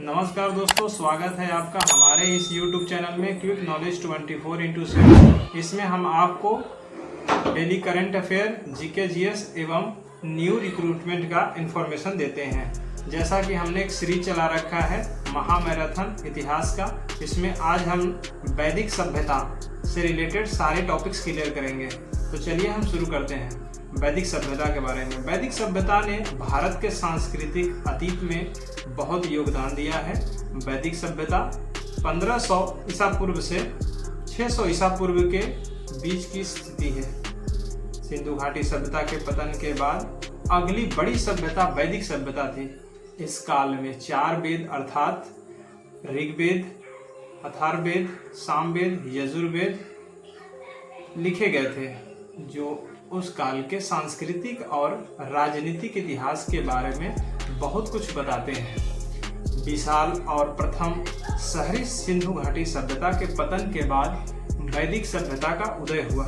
नमस्कार दोस्तों, स्वागत है आपका हमारे इस YouTube चैनल में क्विक नॉलेज 24x7। इसमें हम आपको daily current affair, GK GS एवं न्यू रिक्रूटमेंट का इंफॉर्मेशन देते हैं। जैसा कि हमने एक सीरीज चला रखा है महामैराथन इतिहास का, इसमें आज हम वैदिक सभ्यता से रिलेटेड सारे टॉपिक्स क्लियर करेंगे। तो चलिए हम शुरू करते हैं वैदिक सभ्यता के बारे में। वैदिक सभ्यता ने भारत के सांस्कृतिक अतीत में बहुत योगदान दिया है। वैदिक सभ्यता 1500 ईसा पूर्व से 600 ईसा पूर्व के बीच की स्थिति है। सिंधु घाटी सभ्यता के पतन के बाद अगली बड़ी सभ्यता वैदिक सभ्यता थी। इस काल में 4 वेद अर्थात ऋग्वेद, अथर्ववेद, सामवेद, यजुर्वेद लिखे गए थे, जो उस काल के सांस्कृतिक और राजनीतिक इतिहास के बारे में बहुत कुछ बताते हैं। विशाल और प्रथम शहरी सिंधु घाटी सभ्यता के पतन के बाद वैदिक सभ्यता का उदय हुआ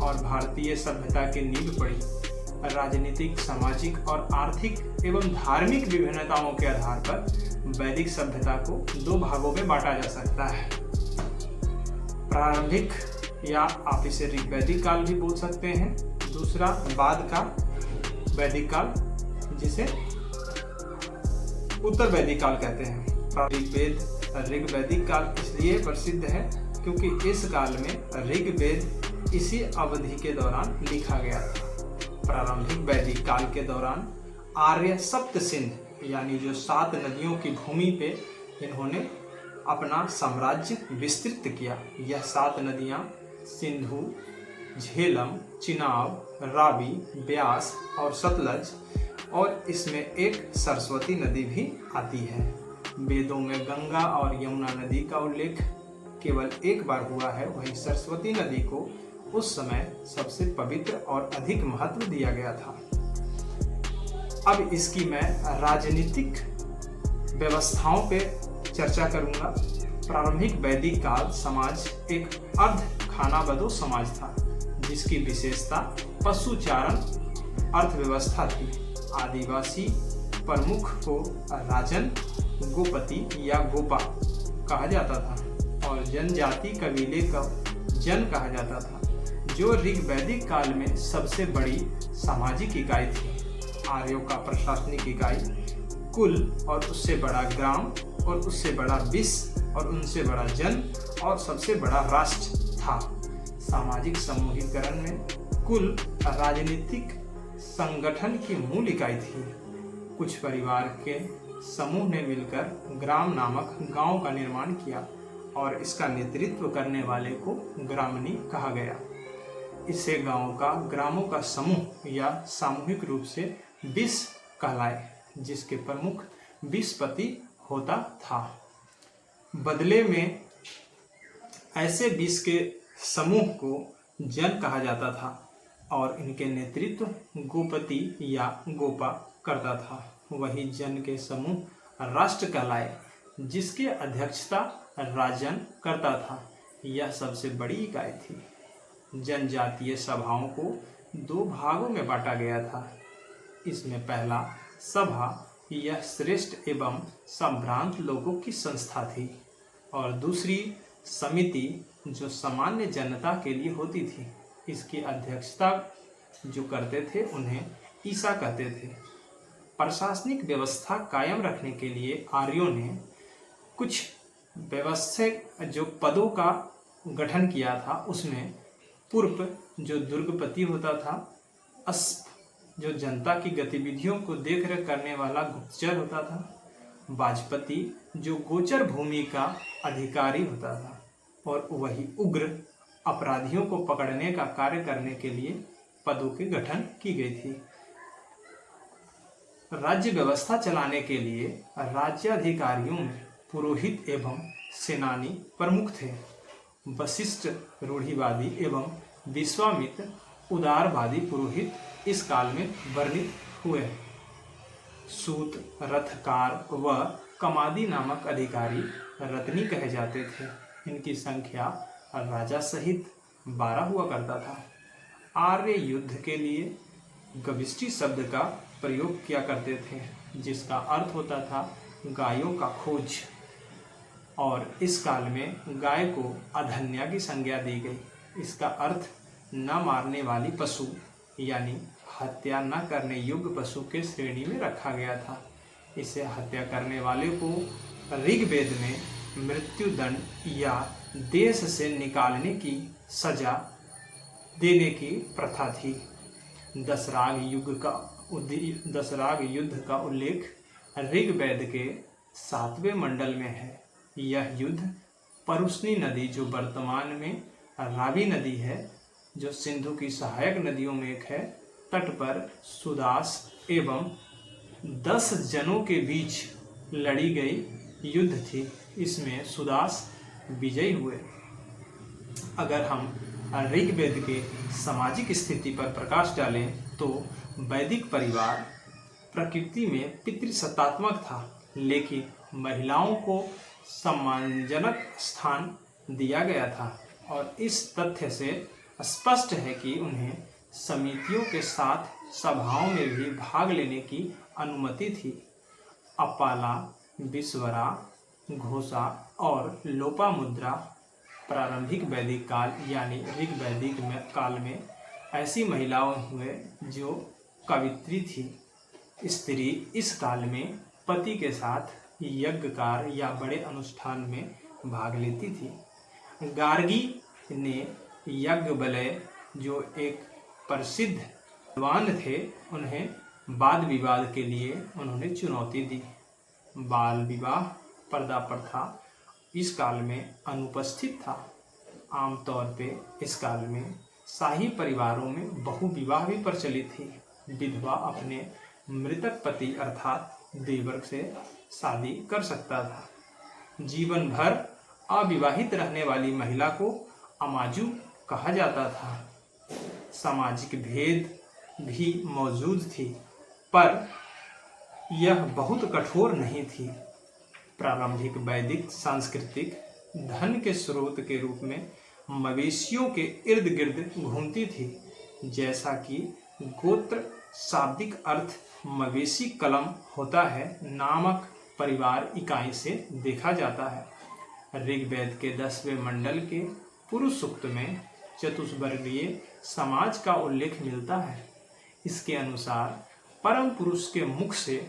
और भारतीय सभ्यता की नींव पड़ी। राजनीतिक, सामाजिक और आर्थिक एवं धार्मिक विभिन्नताओं के आधार पर वैदिक सभ्यता को 2 भागों में बांटा जा सकता है। प्रारंभिक या आप इसे ऋग्वैदिक काल भी बोल सकते हैं। दूसरा बाद का वैदिक काल, जिसे उत्तर वैदिक काल कहते हैं। ऋग्वैदिक काल इसलिए प्रसिद्ध है क्योंकि इस काल में ऋग्वेद इसी अवधि के दौरान लिखा गया था। प्रारंभिक वैदिक काल के दौरान आर्य सप्त सिंध यानी जो 7 नदियों की भूमि पे इन्होंने अपना साम्राज्य विस्तृत किया। यह 7 नदियां सिंधु, झेलम, चिनाब, रावी, ब्यास और सतलज, और इसमें एक सरस्वती नदी भी आती है। वेदों में गंगा और यमुना नदी का उल्लेख केवल एक बार हुआ है। वहीं सरस्वती नदी को उस समय सबसे पवित्र और अधिक महत्व दिया गया था। अब इसकी मैं राजनीतिक व्यवस्थाओं पे चर्चा करूंगा। प्रारंभिक वैदिक काल समाज एक अर्ध खानाबदो समाज था, जिसकी विशेषता पशुचारण अर्थव्यवस्था थी। आदिवासी प्रमुख को राजन, गोपति या गोपा कहा जाता था और जनजाति कबीले को जन कहा जाता था, जो ऋग्वैदिक काल में सबसे बड़ी सामाजिक इकाई थी। आर्यों का प्रशासनिक इकाई कुल और उससे बड़ा ग्राम और उससे बड़ा विश्व और उनसे बड़ा जन और सबसे बड़ा राष्ट्र था। सामाजिक समूहीकरण में कुल राजनीतिक संगठन की मूल इकाई थी। कुछ परिवार के समूह ने मिलकर ग्राम नामक गांव का निर्माण किया और इसका नेतृत्व करने वाले को ग्रामनी कहा गया। इसे ग्रामों का समूह या सामूहिक रूप से विस कहलाए, जिसके प्रमुख विसपति होता था। बदले में ऐसे विस के समूह को जन कहा जाता था और इनके नेतृत्व गोपति या गोपा करता था। वही जन के समूह राष्ट्र कहलाए, जिसकी अध्यक्षता राजन करता था। यह सबसे बड़ी इकाई थी। जनजातीय सभाओं को 2 भागों में बांटा गया था। इसमें पहला सभा यह श्रेष्ठ एवं संभ्रांत लोगों की संस्था थी और दूसरी समिति जो सामान्य जनता के लिए होती थी। इसकी अध्यक्षता जो करते थे उन्हें ईसा कहते थे। प्रशासनिक व्यवस्था कायम रखने के लिए आर्यों ने कुछ व्यवस्थित जो पदों का गठन किया था। उसमें पूर्व जो दुर्गपति होता था, अस्प जो जनता की गतिविधियों को देखरेख करने वाला गुप्तचर होता था, वाजपति जो गोचर भूमि का अधिकारी होता था, और वही उग्र अपराधियों को पकड़ने का कार्य करने के लिए पदों के गठन की गई थी। राज्य व्यवस्था चलाने के लिए राज्याधिकारियों में पुरोहित एवं सेनानी प्रमुख थे। वशिष्ठ रूढ़िवादी एवं विश्वामित्र उदारवादी पुरोहित इस काल में वर्णित हुए। सूत, रथकार व कमादी नामक अधिकारी रत्नी कहे जाते थे। इनकी संख्या राजा सहित 12 हुआ करता था। आर्य युद्ध के लिए गविष्टि शब्द का प्रयोग किया करते थे, जिसका अर्थ होता था गायों का खोज, और इस काल में गाय को अधन्या की संज्ञा दी गई। इसका अर्थ न मारने वाली पशु यानी हत्या न करने योग्य पशु के श्रेणी में रखा गया था। इसे हत्या करने वाले को ऋग्वेद में मृत्युदंड या देश से निकालने की सजा देने की प्रथा थी। दशराग युद्ध का उल्लेख ऋग्वेद के 7वें मंडल में है। यह युद्ध परुष्णी नदी, जो वर्तमान में रावी नदी है, जो सिंधु की सहायक नदियों में एक है, तट पर सुदास एवं 10 जनों के बीच लड़ी गई युद्ध थी। इसमें सुदास विजयी हुए। अगर हम ऋग्वेद के सामाजिक स्थिति पर प्रकाश डालें तो वैदिक परिवार प्रकृति में पितृसत्तात्मक था, लेकिन महिलाओं को सम्मानजनक स्थान दिया गया था, और इस तथ्य से स्पष्ट है कि उन्हें समितियों के साथ सभाओं में भी भाग लेने की अनुमति थी। अपाला, विश्वरा, घोषा और लोपामुद्रा प्रारंभिक वैदिक काल यानी ऋग्वैदिक काल में ऐसी महिलाओं हुए जो कवित्री थी। स्त्री इस काल में पति के साथ यज्ञकार या बड़े अनुष्ठान में भाग लेती थी। गार्गी ने याज्ञवल्क्य, जो एक प्रसिद्ध विद्वान थे, उन्हें वाद विवाद के लिए उन्होंने चुनौती दी। बाल विवाह पर्दा प्रथा इस काल में अनुपस्थित था। आमतौर पे इस काल में शाही परिवारों में बहु विवाह भी प्रचलित थी। विधवा अपने मृतक पति अर्थात देवर से शादी कर सकता था। जीवन भर अविवाहित रहने वाली महिला को अमाजू कहा जाता था। सामाजिक भेद भी मौजूद थी, पर यह बहुत कठोर नहीं थी। प्रारंभिक वैदिक सांस्कृतिक धन के स्रोत के रूप में मवेशियों के इर्द गिर्द घूमती थी। जैसा कि गोत्र शाब्दिक अर्थ मवेशी कलम होता है, नामक परिवार इकाई से देखा जाता है। ऋग्वेद के 10वें मंडल के पुरुष सूक्त में चतुष्वर्गीय समाज का उल्लेख मिलता है। इसके अनुसार परम पुरुष के मुख से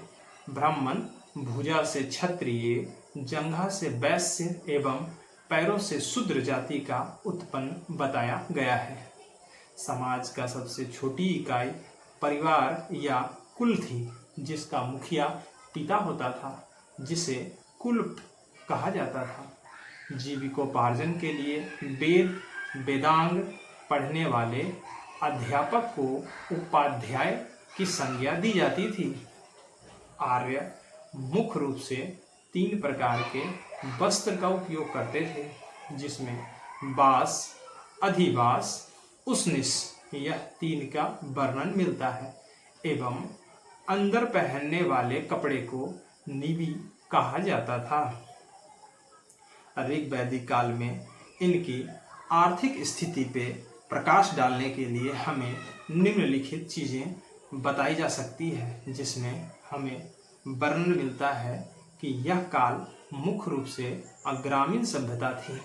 ब्राह्मण, भुजा से क्षत्रिय, जंघा से वैश्य एवं पैरों से शूद्र जाति का उत्पन्न बताया गया है। समाज का सबसे छोटी इकाई परिवार या कुल थी, जिसका मुखिया पिता होता था, जिसे कुल कहा जाता था। जीविकोपार्जन के लिए वेद वेदांग पढ़ने वाले अध्यापक को उपाध्याय की संज्ञा दी जाती थी। आर्य मुख्य रूप से 3 प्रकार के वस्त्र का उपयोग करते थे, जिसमें बास, अधिवास, उष्णिश, यह 3 का वर्णन मिलता है, एवं अंदर पहनने वाले कपड़े को निबी कहा जाता था। ऋग्वैदिक काल में इनकी आर्थिक स्थिति पे प्रकाश डालने के लिए हमें निम्नलिखित चीज़ें बताई जा सकती है, जिसमें हमें वर्णन मिलता है कि यह काल मुख्य रूप से ग्रामीण सभ्यता थी।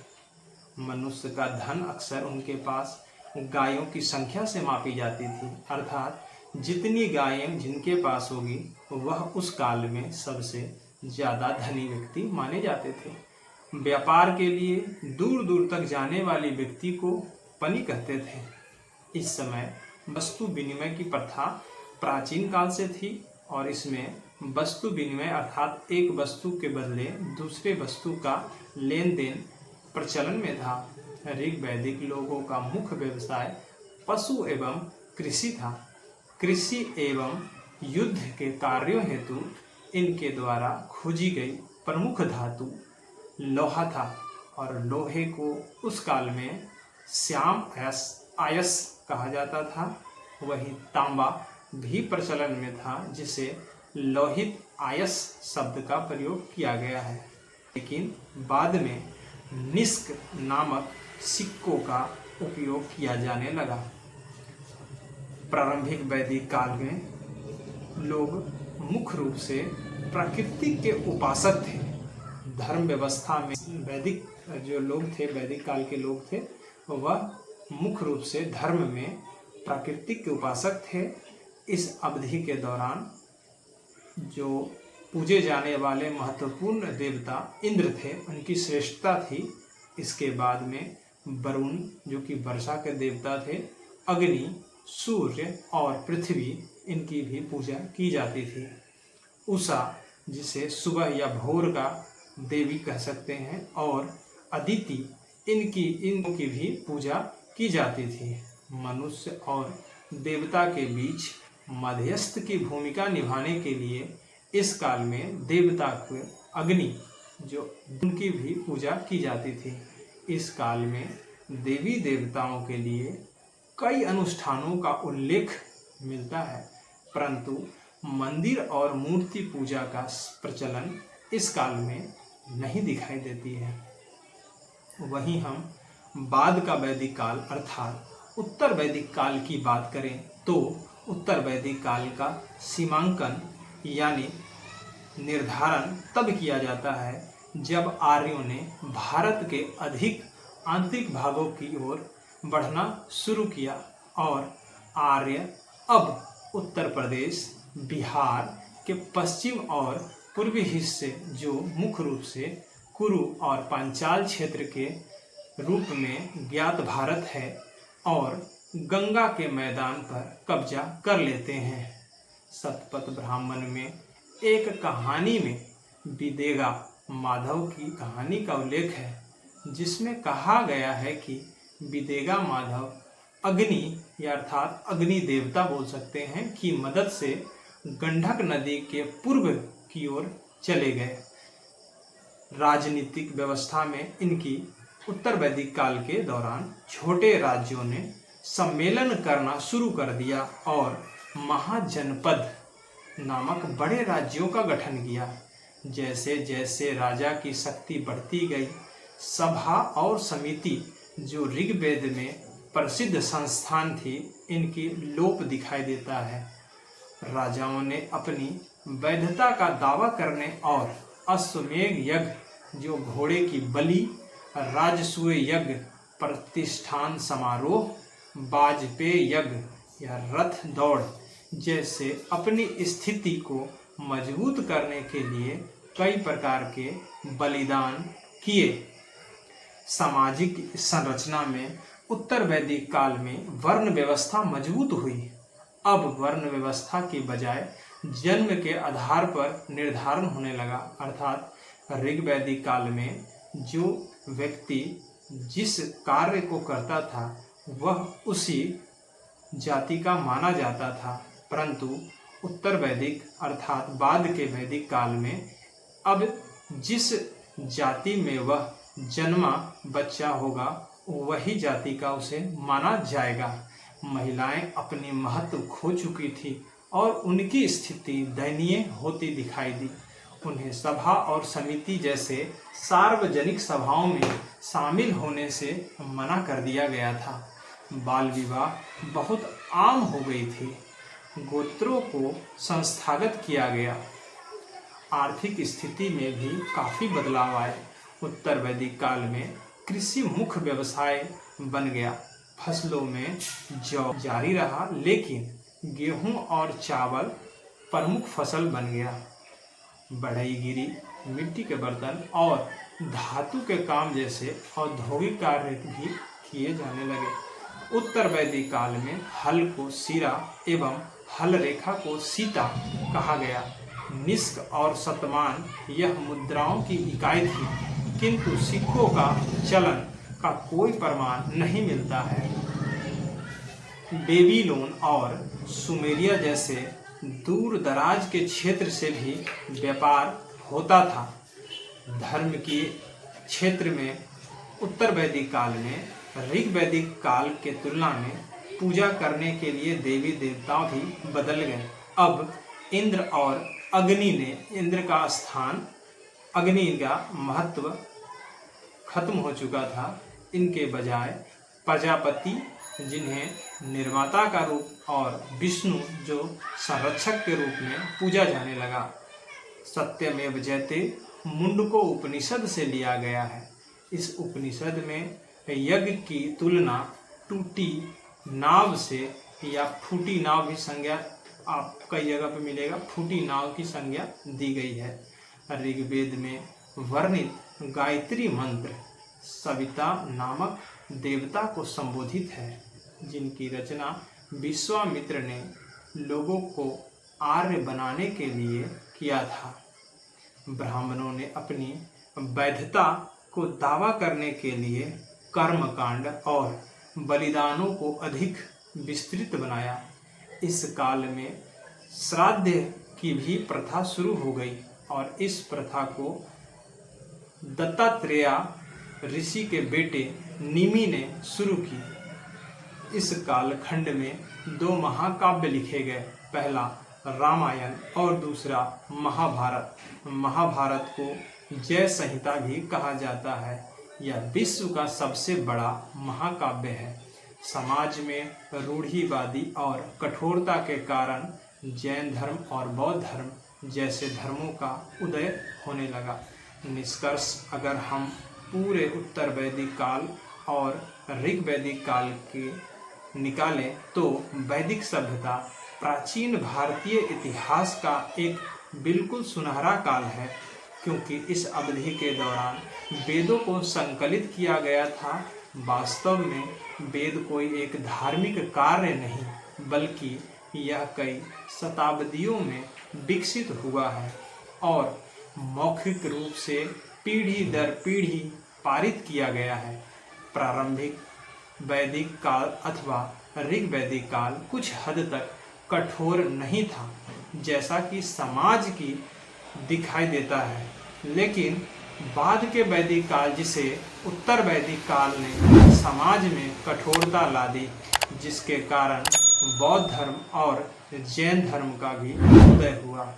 मनुष्य का धन अक्सर उनके पास गायों की संख्या से मापी जाती थी, अर्थात जितनी गायें जिनके पास होगी वह उस काल में सबसे ज़्यादा धनी व्यक्ति माने जाते थे। व्यापार के लिए दूर दूर तक जाने वाले व्यक्ति को पनी कहते थे। इस समय वस्तु विनिमय की प्रथा प्राचीन काल से थी, और इसमें वस्तु विनिमय अर्थात एक वस्तु के बदले दूसरे वस्तु का लेन देन प्रचलन में था। ऋग्वैदिक लोगों का मुख्य व्यवसाय पशु एवं कृषि था। कृषि एवं युद्ध के कार्यों हेतु इनके द्वारा खोजी गई प्रमुख धातु लोहा था, और लोहे को उस काल में श्याम आयस कहा जाता था। वही तांबा भी प्रचलन में था, जिसे लोहित आयस शब्द का प्रयोग किया गया है, लेकिन बाद में निष्क नामक सिक्कों का उपयोग किया जाने लगा। प्रारंभिक वैदिक काल में लोग मुख्य रूप से प्रकृति के उपासक थे। धर्म व्यवस्था में वैदिक जो लोग थे, वैदिक काल के लोग थे, वह मुख्य रूप से धर्म में प्रकृति के उपासक थे। इस अवधि के दौरान जो पूजे जाने वाले महत्वपूर्ण देवता इंद्र थे, उनकी श्रेष्ठता थी। इसके बाद में वरुण जो कि वर्षा के देवता थे, अग्नि, सूर्य और पृथ्वी, इनकी भी पूजा की जाती थी। उषा जिसे सुबह या भोर का देवी कह सकते हैं, और अदिति, इनकी भी पूजा की जाती थी। मनुष्य और देवता के बीच मध्यस्थ की भूमिका निभाने के लिए इस काल में देवता को अग्नि जो उनकी भी पूजा की जाती थी। इस काल में देवी देवताओं के लिए कई अनुष्ठानों का उल्लेख मिलता है, परंतु मंदिर और मूर्ति पूजा का प्रचलन इस काल में नहीं दिखाई देती है। वहीं हम बाद का वैदिक काल अर्थात उत्तर वैदिक काल की बात करें तो उत्तर वैदिक काल का सीमांकन यानी निर्धारण तब किया जाता है जब आर्यों ने भारत के अधिक आंतरिक भागों की ओर बढ़ना शुरू किया और आर्य अब उत्तर प्रदेश, बिहार के पश्चिम और पूर्वी हिस्से जो मुख्य रूप से कुरु और पांचाल क्षेत्र के रूप में ज्ञात भारत है और गंगा के मैदान पर कब्जा कर लेते हैं। शतपथ ब्राह्मण में एक कहानी में विदेगा माधव की कहानी का उल्लेख है, जिसमें कहा गया है कि विदेगा माधव अग्नि या अर्थात अग्नि देवता बोल सकते हैं की मदद से गंडक नदी के पूर्व की ओर चले गए। राजनीतिक व्यवस्था में इनकी उत्तर वैदिक काल के दौरान छोटे राज्यों ने सम्मेलन करना शुरू कर दिया और महाजनपद नामक बड़े राज्यों का गठन किया। जैसे जैसे राजा की शक्ति बढ़ती गई, सभा और समिति जो ऋग्वेद में प्रसिद्ध संस्थान थी, इनकी लोप दिखाई देता है। राजाओं ने अपनी वैधता का दावा करने और अश्वमेध यज्ञ जो घोड़े की बलि, राजसूय यज्ञ, प्रतिष्ठान समारोह, वाजपेय यज्ञ या रथ दौड़ जैसे अपनी स्थिति को मजबूत करने के लिए कई प्रकार के बलिदान किए। सामाजिक संरचना में उत्तर वैदिक काल में वर्ण व्यवस्था मजबूत हुई। अब वर्ण व्यवस्था की बजाय जन्म के आधार पर निर्धारण होने लगा, अर्थात ऋग्वैदिक काल में जो व्यक्ति जिस कार्य को करता था वह उसी जाति का माना जाता था, परंतु उत्तर वैदिक अर्थात बाद के वैदिक काल में अब जिस जाति में वह जन्मा बच्चा होगा वही जाति का उसे माना जाएगा। महिलाएं अपनी महत्व खो चुकी थी और उनकी स्थिति दयनीय होती दिखाई दी। उन्हें सभा और समिति जैसे सार्वजनिक सभाओं में शामिल होने से मना कर दिया गया था। बाल विवाह बहुत आम हो गई थी। गोत्रों को संस्थागत किया गया। आर्थिक स्थिति में भी काफ़ी बदलाव आए। उत्तर वैदिक काल में कृषि मुख्य व्यवसाय बन गया। फसलों में जौ जारी रहा, लेकिन गेहूं और चावल प्रमुख फसल बन गया। बढ़ईगिरी, मिट्टी के बर्तन और धातु के काम जैसे औद्योगिक कार्य भी किए जाने लगे। उत्तर वैदिक काल में हल को सिरा एवं हल रेखा को सीता कहा गया। निष्क और शतमान यह मुद्राओं की इकाई थी, किंतु सिक्कों का चलन का कोई प्रमाण नहीं मिलता है। बेबीलोन और सुमेरिया जैसे दूर दराज के क्षेत्र से भी व्यापार होता था। धर्म के क्षेत्र में उत्तर वैदिक काल में ऋग्वैदिक काल के तुलना में पूजा करने के लिए देवी देवता भी बदल गए। अब इंद्र और अग्नि ने इंद्र का स्थान, अग्नि का महत्व खत्म हो चुका था। इनके बजाय प्रजापति जिन्हें निर्माता का रूप और विष्णु जो संरक्षक के रूप में पूजा जाने लगा। सत्यमेव जयते मुंडको उपनिषद से लिया गया है। इस उपनिषद में यज्ञ की तुलना टूटी नाव से या फूटी नाव की संज्ञा आप कई जगह पे मिलेगा, फूटी नाव की संज्ञा दी गई है। ऋग्वेद में वर्णित गायत्री मंत्र सविता नामक देवता को संबोधित है, जिनकी रचना विश्वामित्र ने लोगों को आर्य बनाने के लिए किया था। ब्राह्मणों ने अपनी वैधता को दावा करने के लिए कर्मकांड और बलिदानों को अधिक विस्तृत बनाया। इस काल में श्राद्ध की भी प्रथा शुरू हो गई और इस प्रथा को दत्तात्रेय ऋषि के बेटे निमि ने शुरू की। इस कालखंड में 2 महाकाव्य लिखे गए, पहला रामायण और दूसरा महाभारत। महाभारत को जय संहिता भी कहा जाता है। यह विश्व का सबसे बड़ा महाकाव्य है। समाज में रूढ़िवादी और कठोरता के कारण जैन धर्म और बौद्ध धर्म जैसे धर्मों का उदय होने लगा। निष्कर्ष अगर हम पूरे उत्तर वैदिक काल और ऋग वैदिक काल के निकालें तो वैदिक सभ्यता प्राचीन भारतीय इतिहास का एक बिल्कुल सुनहरा काल है, क्योंकि इस अवधि के दौरान वेदों को संकलित किया गया था। वास्तव में वेद कोई एक धार्मिक कार्य नहीं, बल्कि यह कई शताब्दियों में विकसित हुआ है और मौखिक रूप से पीढ़ी दर पीढ़ी पारित किया गया है। प्रारंभिक वैदिक काल अथवा ऋग वैदिक काल कुछ हद तक कठोर नहीं था, जैसा कि समाज की दिखाई देता है, लेकिन बाद के वैदिक काल, जिसे उत्तर वैदिक काल ने समाज में कठोरता ला दी, जिसके कारण बौद्ध धर्म और जैन धर्म का भी उदय हुआ।